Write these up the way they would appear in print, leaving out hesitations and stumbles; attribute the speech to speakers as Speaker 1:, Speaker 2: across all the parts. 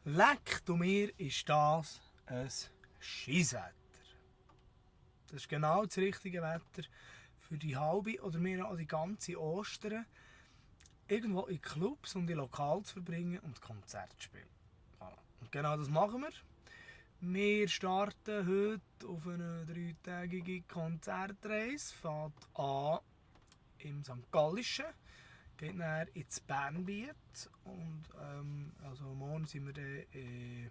Speaker 1: Leck du mir, ist das ein Scheisswetter. Das ist genau das richtige Wetter für die halbe oder mehr auch die ganze Ostern irgendwo in Clubs und in Lokalen zu verbringen und Konzerte zu spielen. Voilà. Und genau das machen wir. Wir starten heute auf eine 3-tägige Konzertreise. Fährt an im St. Gallischen, geht dann ins Bernbiet und also morgen sind wir dann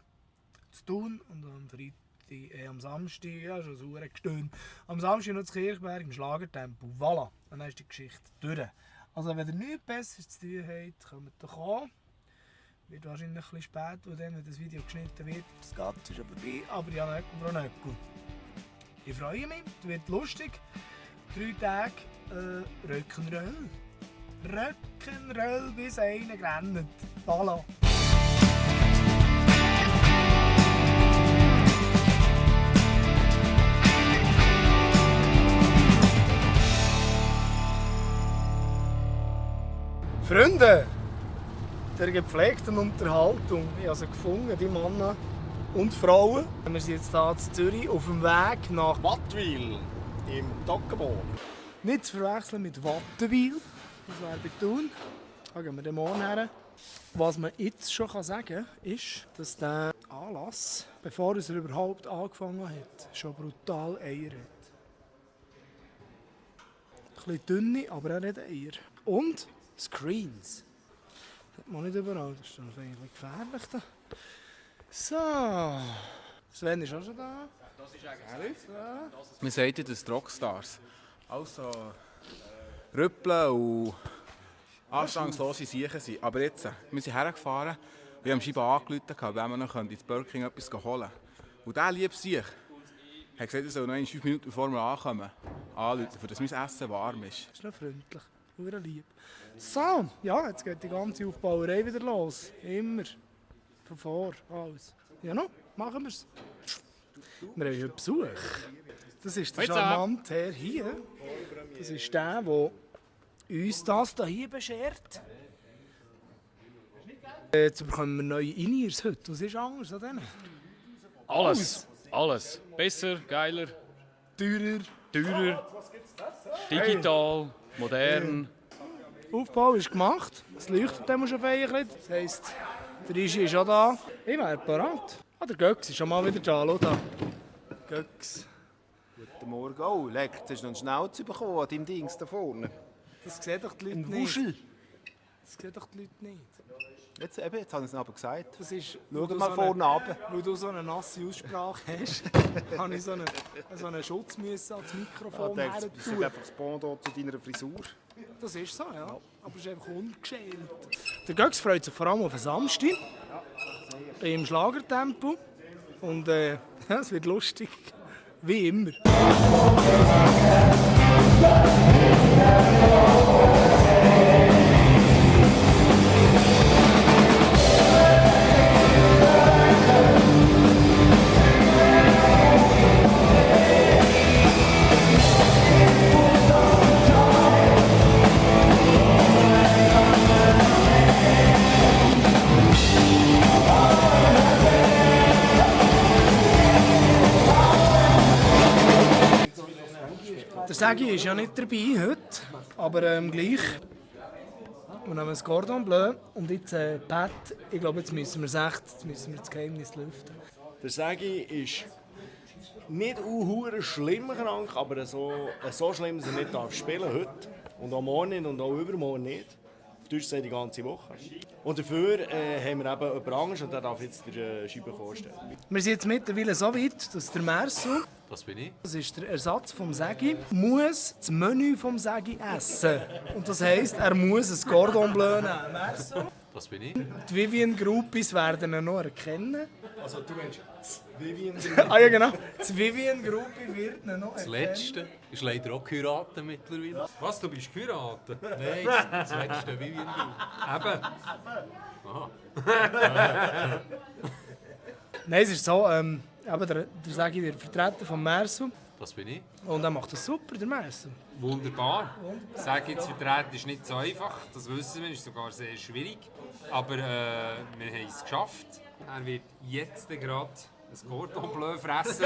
Speaker 1: zu Thun und am Freitag, am Samstag, ja schon sauer gestöhnt, am Samstag noch zu Kirchberg im Schlagertempo. Voilà, dann ist die Geschichte durch. Also wenn ihr nichts Besseres zu tun habt, kommt doch an. Wird wahrscheinlich ein bisschen spät, weil dann, wenn das Video geschnitten wird, das Ganze schon vorbei. Aber ja, Nöckel, Frau Nöckel. Ich freue mich, es wird lustig. 3 Tage Rock'n'Roll. Rock'n'Roll bis einer rennt. Voilà. Freunde der gepflegten Unterhaltung, ich habe sie gefunden, die Männer und Frauen. Wir sind jetzt hier in Zürich auf dem Weg nach
Speaker 2: Wattwil im Toggenburg.
Speaker 1: Nicht zu verwechseln mit Wattenwil, das wäre bei Thun. Da gehen wir dann morgen her. Was man jetzt schon sagen kann, ist, dass der Anlass, bevor er überhaupt angefangen hat, schon brutal Eier hat. Ein bisschen dünne, aber auch nicht Eier. Und Screens. Das hat man nicht überall, das ist dann eigentlich gefährlich. Da. So, Sven ist auch schon da.
Speaker 2: Das ist eigentlich ja. Man sagt ja, dass die Rockstars also rüppeln und anstandslose Siechen sind. Aber jetzt, wir sind hergefahren, wir haben scheinbar angerufen, wenn wir noch ins Burger King etwas holen können. Und dieser liebe Siech hat gesagt, er soll noch 5 Minuten bevor wir ankommen anrufen, damit mein Essen warm ist.
Speaker 1: Das ist noch freundlich, sehr lieb. So, ja, jetzt geht die ganze Aufbauerei wieder los. Immer. Von vor, alles. Ja, no, machen wir es. Wir haben einen Besuch. Das ist der charmante Herr hier. Das ist der uns das hier beschert. Jetzt bekommen wir neue In-Ears heute. Was ist anders an denen?
Speaker 3: Alles. Besser, geiler,
Speaker 1: Teurer.
Speaker 3: digital, modern.
Speaker 1: Der Aufbau ist gemacht. Es leuchtet dem schon ein bisschen. Das heisst, der Igi ist auch da. Ich wäre parat. Ah, der Göcks ist schon mal wieder da. Schau da. Göcks.
Speaker 4: Guten Morgen. Oh, leck, jetzt hast du noch einen Schnauze bekommen an deinem Dings da vorne.
Speaker 1: Das sehen doch die Leute
Speaker 4: Ein
Speaker 1: nicht.
Speaker 4: Wuschel.
Speaker 1: Das sehen doch die Leute nicht.
Speaker 4: Jetzt habe ich es aber gesagt.
Speaker 1: Das ist,
Speaker 4: Schau mal vorne runter.
Speaker 1: Weil du so eine nasse Aussprache hast, habe ich so einen Schutz ans Mikrofon
Speaker 4: Das ist
Speaker 1: tun.
Speaker 4: einfach das Pendant zu deiner Frisur.
Speaker 1: Das ist so, ja. Aber es ist einfach ungeschält. Der Göcks freut sich vor allem auf den Samstag. Im Schlagertempo. Und es wird lustig. Wie immer. Der Segi ist ja nicht dabei heute, aber gleich. Wir nehmen das Cordon Bleu und jetzt Pat. Ich glaube, jetzt müssen wir das Geheimnis lüften.
Speaker 5: Der Segi ist nicht schlimm krank, aber so schlimm, dass er nicht spielen darf heute. Und auch morgen nicht und auch übermorgen nicht. Auf Deutsch die ganze Woche. Und dafür haben wir eben jemanden anderes und der darf jetzt der Scheibe vorstellen.
Speaker 1: Wir sind jetzt mittlerweile so weit, dass der Merso,
Speaker 3: Das bin ich.
Speaker 1: das ist der Ersatz vom Segi, muss das Menü vom Segi essen. Und das heisst, er muss ein Cordon Bleu nehmen. Merso.
Speaker 3: Das bin ich.
Speaker 1: Die Vivian-Groupies werden ihn noch erkennen.
Speaker 5: Also du meinst Vivian?
Speaker 1: Ah ja genau, das Vivian-Groupie wird ihn noch
Speaker 3: Das
Speaker 1: erkennen.
Speaker 3: letzte ist leider auch geheiratet mittlerweile.
Speaker 6: Was, du bist geheiratet?
Speaker 3: Nein, das letzte Vivian Group.
Speaker 6: Eben.
Speaker 1: Nein, es ist so, eben der Segi wird vertreten von Merso.
Speaker 3: Das bin ich.
Speaker 1: Und er macht das super, der Messer.
Speaker 3: Wunderbar. Sagen zu vertreten ist nicht so einfach, das wissen wir, ist sogar sehr schwierig. Aber wir haben es geschafft. Er wird jetzt gerade ein Cordon Bleu fressen,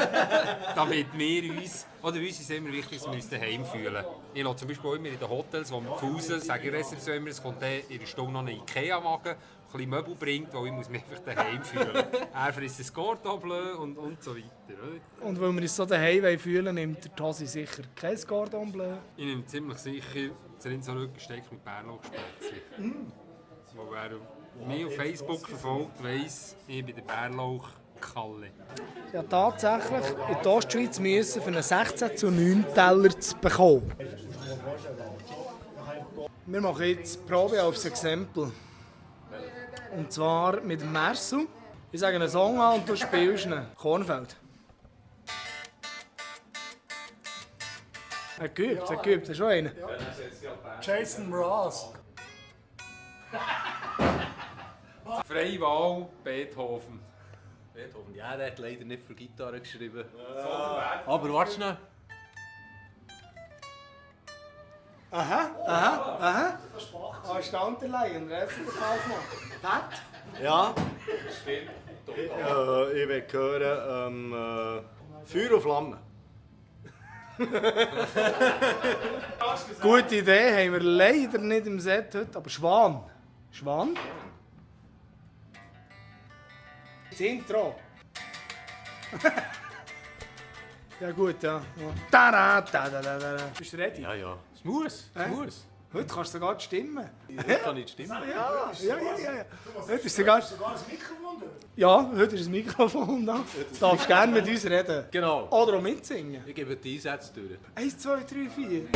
Speaker 3: damit wir uns, oder uns ist immer wichtig, dass wir uns daheim fühlen. Ich lasse zum Beispiel auch immer in den Hotels, wo wir pausen, sage ich Rezeption immer, es kommt in einer Stunde noch ein Ikea-Wagen, ein bisschen Möbel bringt, weil ich muss mich einfach daheim fühlen. Er frisst ein Cordon Bleu und so weiter. Oder?
Speaker 1: Und weil wir uns so daheim fühlen, nimmt der Tosi sicher kein Cordon Bleu.
Speaker 3: Ich nehme ziemlich sicher das Rindsrückensteak mit Bärlauchspätzle. Wer mich auf Facebook verfolgt, weiss, ich bin der Bärlauch-Kalle.
Speaker 1: Ja, tatsächlich in die Ostschweiz müssen, für einen 16:9 Teller zu bekommen. Wir machen jetzt die Probe aufs Exempel. Und zwar mit dem Mersu. Ich sage einen Song an und du spielst ihn. Kornfeld. Er geübt, das ist schon einer. Jason Mraz.
Speaker 3: Freie Wahl, Beethoven.
Speaker 6: Beethoven, ja, der hat leider nicht für Gitarre geschrieben. Aber warte schnell.
Speaker 1: Aha. Standerlei und Rest der Kaufmann.
Speaker 5: Ja. Stimmt. Ich will hören Feuer und Flamme.
Speaker 1: Gute Idee haben wir leider nicht im Set heute, aber Schwan. Schwan? Das Intro. Ja gut, ja. Da. Bist du ready?
Speaker 6: Ja, ja. Es muss.
Speaker 1: Heute kannst du sogar die Stimmen.
Speaker 6: Heute kann ich die Stimme.
Speaker 1: Ja. Heute ist sogar das Mikrofon da. Ja, heute ist das Mikrofon da. Du darfst gerne mit uns reden.
Speaker 6: Genau.
Speaker 1: Oder auch mitsingen.
Speaker 6: Ich gebe die Einsätze durch.
Speaker 1: 1, 2, 3, 4.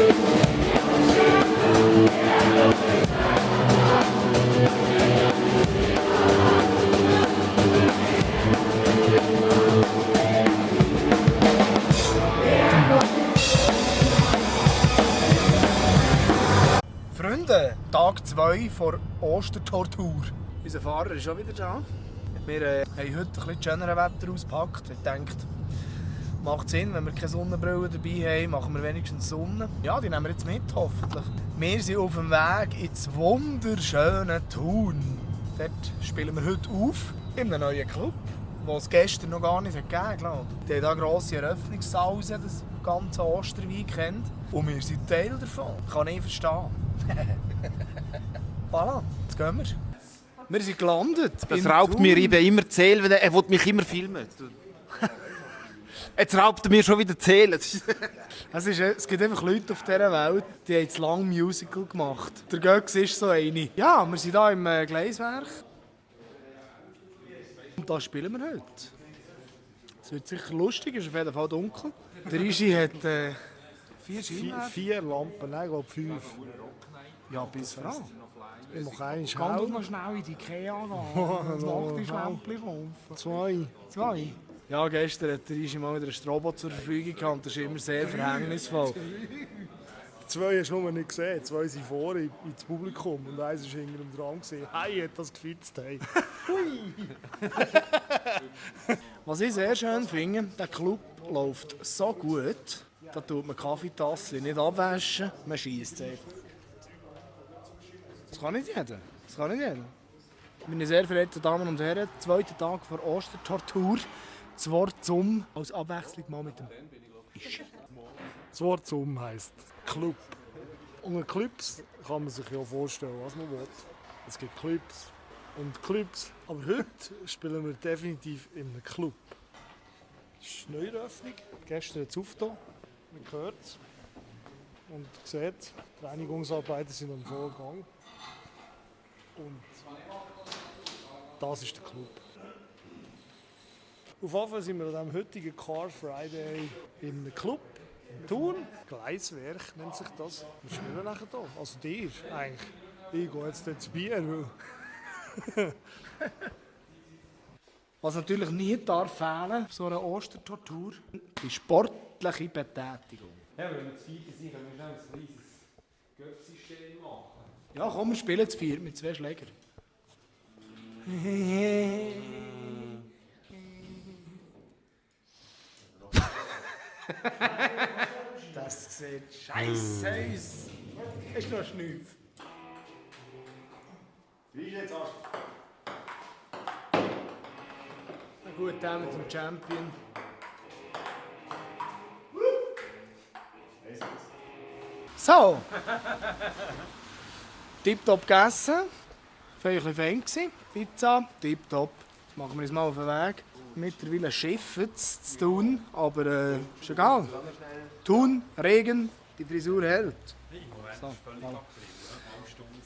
Speaker 1: Freunde, Tag 2 vor Ostertortur. Unser Fahrer ist schon wieder da. Wir haben heute ein bisschen schöneres Wetter ausgepackt. Ich dachte, macht Sinn, wenn wir keine Sonnenbrille dabei haben, machen wir wenigstens Sonne. Ja, die nehmen wir jetzt mit, hoffentlich. Wir sind auf dem Weg ins wunderschöne Thun. Dort spielen wir heute auf, in einem neuen Club, den es gestern noch gar nicht gegeben, glaube ich. Die haben hier eine grosse Eröffnungssause, das ganze Osterweekend. Und wir sind Teil davon. Kann ich verstehen. Voilà, jetzt gehen wir. Wir sind gelandet.
Speaker 4: Das raubt mir eben immer die Seele, weil er will mich immer filmen. Jetzt raubt er mir schon wieder die Seele.
Speaker 1: Es gibt einfach Leute auf dieser Welt, die haben zu lange Musical gemacht. Der Götz ist so eine. Ja, wir sind hier im Gleiswerk. Und da spielen wir heute. Es wird sicher lustig, es ist auf jeden Fall dunkel. Der Isi hat 4 Scheinwerfer.
Speaker 5: 4 Lampen, nein, ich glaube 5.
Speaker 1: Ja, bis Frau.
Speaker 5: Ich mache einen
Speaker 1: Kann doch
Speaker 5: Schau.
Speaker 1: noch schnell in die Ikea gehen. Das Nachttischlämpchen kaufen.
Speaker 5: 2.
Speaker 1: Ja, gestern hat der Isi mal wieder ein Strobo zur Verfügung gehabt. Und das ist immer sehr verhängnisvoll.
Speaker 5: 2 hast du nur nicht gesehen. 2 sind vorne ins Publikum und eins war hinter dem dran. Hey, hat das gefitzt. Hey.
Speaker 1: Was ich sehr schön finde, der Club läuft so gut, da tut man Kaffeetasse nicht abwaschen, man schiesst einfach. Das kann nicht jeder. Meine sehr verehrten Damen und Herren, zweiter Tag vor Ostertortur. Das Wort zum als Abwechslung mal mit dem Isch.
Speaker 5: Das Wort zum heisst Club. Und Clubs kann man sich ja vorstellen, was man will. Es gibt Clubs und Clubs. Aber heute spielen wir definitiv in einem Club. Das ist eine Neueröffnung. Gestern hat es aufgetan. Man hört es. Und sieht, die Reinigungsarbeiten sind am Vorgang. Und das ist der Club. Auf jeden Fall sind wir an diesem heutigen Car Friday in einem Club in Thun. Gleiswerk nennt sich das. Wir spielen nachher hier. Also dir eigentlich. Ich gehe jetzt ins Bier.
Speaker 1: Was natürlich nie darf fehlen auf so einer Ostertortur, die sportliche Betätigung.
Speaker 3: Ja, wenn wir zu viert sind, können wir schnell ein kleines Götzsystem machen.
Speaker 1: Ja, komm, wir spielen zu viert mit 2 Schlägern. Das sieht scheiße aus. Ist noch Schnüff.
Speaker 5: Wie ist jetzt Arsch?
Speaker 1: Na gut, der mit dem Champion. So. Tipptopp gegessen. Vielleicht ein bisschen fein. Pizza, tipptopp. Jetzt machen wir uns mal auf den Weg. Mittlerweile schiffen es zu tun, aber ist egal. Thun, Regen, die Frisur hält. So, voilà.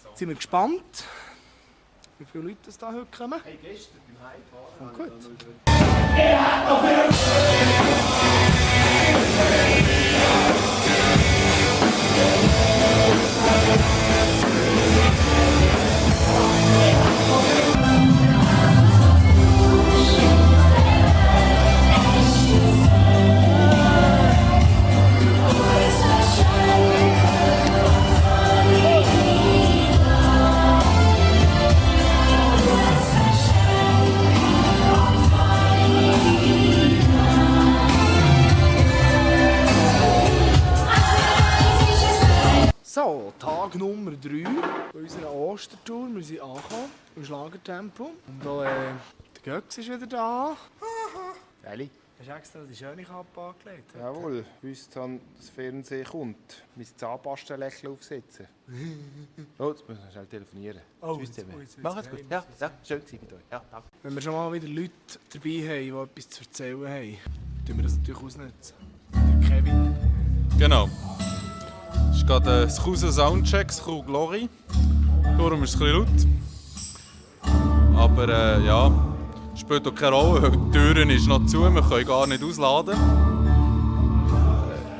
Speaker 1: Jetzt sind wir gespannt, wie viele Leute es da heute kommen.
Speaker 4: Hey, gestern beim
Speaker 1: Und
Speaker 4: Heimfahren.
Speaker 1: gut. So, Tag Nummer 3 bei unserer Ostertour. Wir sind angekommen im Schlagertempo. Und auch der Götz ist wieder da.
Speaker 4: Ehrlich?
Speaker 1: Hast du extra die schöne Kappe angelegt?
Speaker 4: Jawohl, bis dann das Fernsehen kommt. Mein Zahnpastenlächeln aufsetzen. Oh, jetzt müssen wir schnell telefonieren.
Speaker 1: Oh,
Speaker 4: Tschüss
Speaker 1: jetzt-
Speaker 4: zusammen.
Speaker 1: oh, jetzt-
Speaker 4: Macht's gut. Ja, schön gewesen mit euch. Ja, danke.
Speaker 1: Wenn wir schon mal wieder Leute dabei haben, die etwas zu erzählen haben, tun wir das natürlich ausnutzen. Der Kevin.
Speaker 7: Genau. Es ist gerade das Kruse Soundcheck, das Crew Glory. Darum ist es ein bisschen laut. Aber ja, spielt auch keine Rolle, weil die Türen ist noch zu, wir können gar nicht ausladen.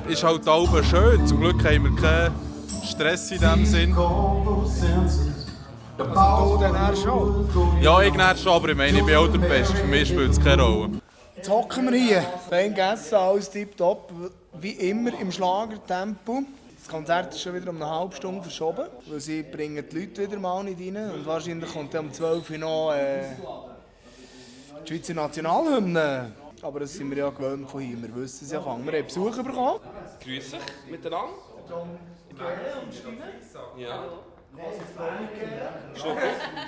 Speaker 7: Ist halt Alben schön, zum Glück haben wir keinen Stress in dem Sinn.
Speaker 1: Also du dann schon.
Speaker 7: Ja, ich nicht schon, aber ich meine, ich bin auch der Beste, für mich spielt es keine Rolle.
Speaker 1: Jetzt hocken wir hier. Fein gegessen, alles tipptopp. Wie immer im Schlagertempo. Das Konzert ist schon wieder um eine halbe Stunde verschoben, weil sie bringen die Leute wieder mal nicht rein. Und wahrscheinlich kommt dann um 12 Uhr noch die Schweizer Nationalhymne. Aber das sind wir ja gewöhnt von hier. Wir wissen es ja, wir haben Besuch bekommen.
Speaker 8: Grüß dich miteinander. Ja.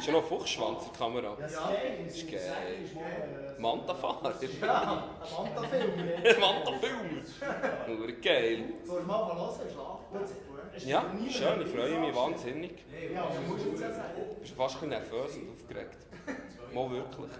Speaker 8: Schon noch Fuchsschwanz in der Kamera. Das ist geil. Mantafahrer. Ja, Mantafilm. Mantafilm. Nur geil.
Speaker 1: Soll ich mal hören?
Speaker 8: Ja, schön, ich freue mich wahnsinnig. Ich bin fast ein bisschen nervös und aufgeregt. Mal wirklich.